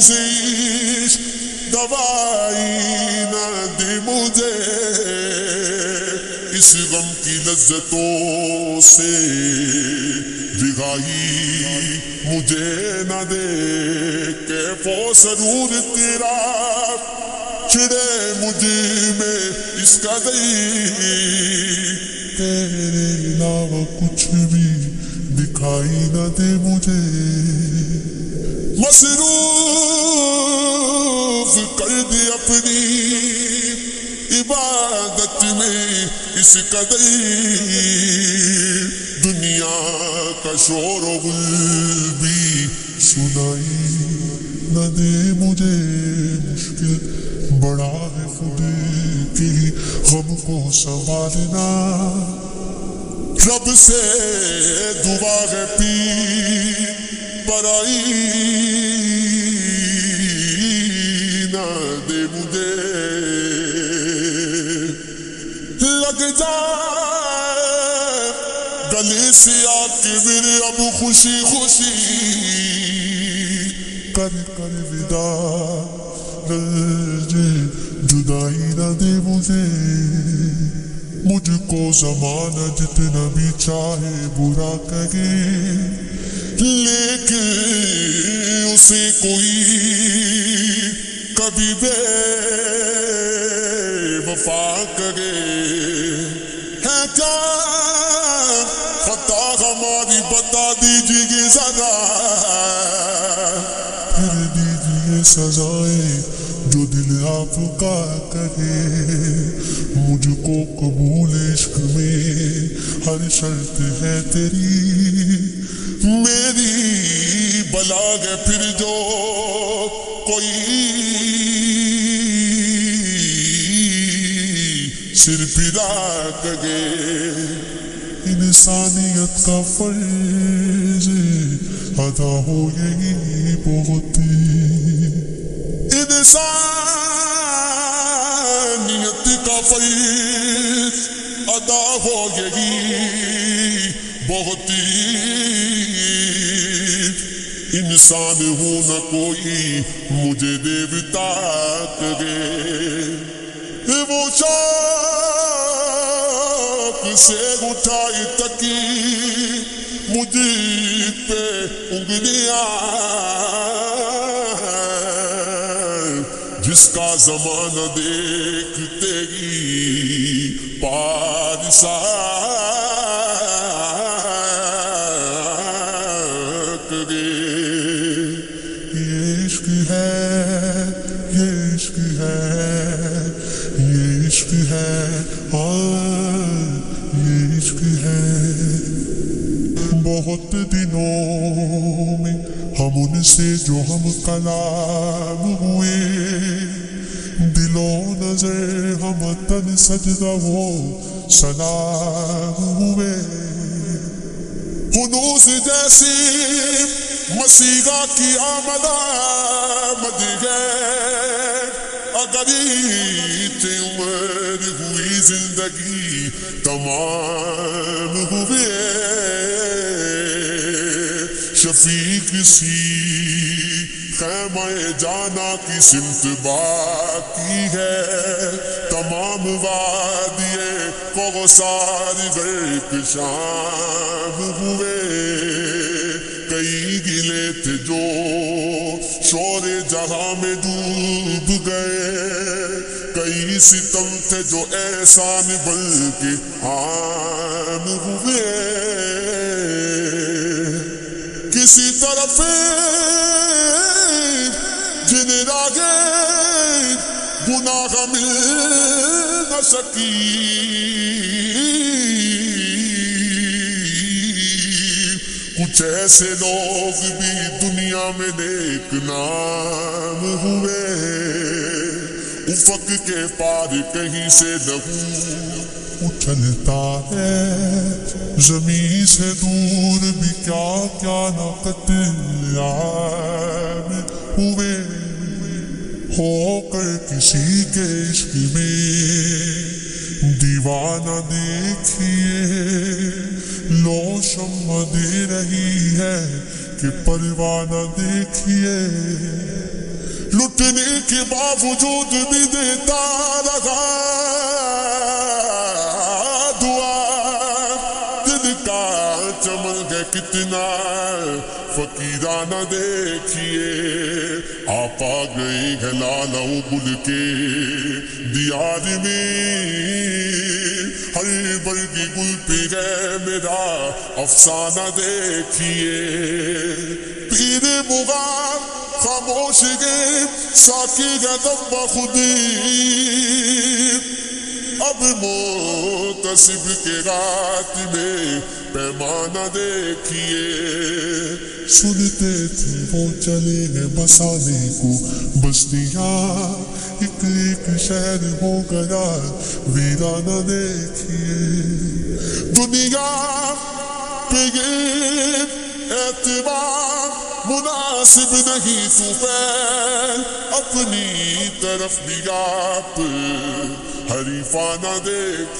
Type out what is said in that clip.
سے عشق دوائی نہ دے مجھے، اس غم کی لذتوں سے رہائی مجھے نہ دے، کیف و سرور تیرا چھڑے مجھ میں اس کا تیرے علاوہ کچھ بھی دکھائی نہ دے مجھے، مصروف کر دے اپنی عبادت میں اس قدر، دنیا کا شور و غل بھی سنائی نہ دے مجھے، مشکل بڑا ہے خود کی غم کو سنبھالنا، رب سے دعا ہے پیر برائی نہ دے مجھے، لگ جائے گلے سے آ کے میرے اب خوشی خوشی کر کر ودا، جدائی نہ دے مجھے، مجھ کو زمانہ جتنا بھی چاہے برا کہے، لیکن اسے کوئی کبھی بے وفا کرے، ہے کیا خطا ہماری بتا دیجیے ذرا، پھر دیجیے سزائیں جو دل آپ کا کہے، مجھ کو قبول عشق میں ہر شرط ہے تیری، میری بلا ہے پھر جو کوئی سر پھرا کرے، انسانیت کا فرض ادا ہو یہی بہت، انسانیت کا فرض ادا ہو یہی بہت، انسان ہوں نہ کوئی مجھے دیوتا کرے، وہ چاک سے اٹھائی تکی مجھ پہ انگلیاں، جس کا زمانہ دیکھتے ہی پارسا کرے، یہ عشق ہے، یہ عشق ہے، یہ عشق ہے، یہ عشق ہے، بہت دنوں میں ہم ان سے جو ہم کلام ہوئے، دل و نظر ہم تن سجدہ ہو سلام ہوئے، ہنوز جیسی مسیحا کی آمد ہے، اگر ایت عمر ہوئی زندگی تمام ہوئے، شفیق سی خیمہ جانا کی سمت باقی ہے، تمام وادیے کوثر غرق شام ہوئے، کئی گلے تھے جو شور جہاں میں ڈوب گئے، کئی ستم تھے جو احسان بن کے عام ہوئے، کسی طرف جن راگے گناہ مل نہ سکی، کچھ ایسے لوگ بھی دنیا میں نیک نام ہوئے، افق کے پار کہیں سے لہو اچھلتا ہے، زمین سے دور بھی کیا کیا نہ قتل عام ہوئے، ہو کر کسی کے عشق میں دیوانہ دیکھیے، لو شمع دے رہی ہے کہ پروانہ دیکھیے، لٹنے کے باوجود بھی دیتا رہا دعا. دل کا چمن ہے کتنا فقیرانہ دیکھیے. آپ آ گئے ہیں لالا گل کے دیار میں. ہر برگی گل پہ ہے میرا افسانہ دیکھیے. پیر مغان خاموش گئے ساکی ہے دم بخودی. اب محتسب کے رات میں پیمانہ دیکھیے. سنتے تھے وہ چلے ہیں بسانے کو بستیاں. ایک ایک شہر ہو گیا ویرانہ دیکھیے. دنیا پہ یہ اعتبار مناسب نہیں تو پھیل اپنی طرف بھی آپ حریفانہ دیکھ.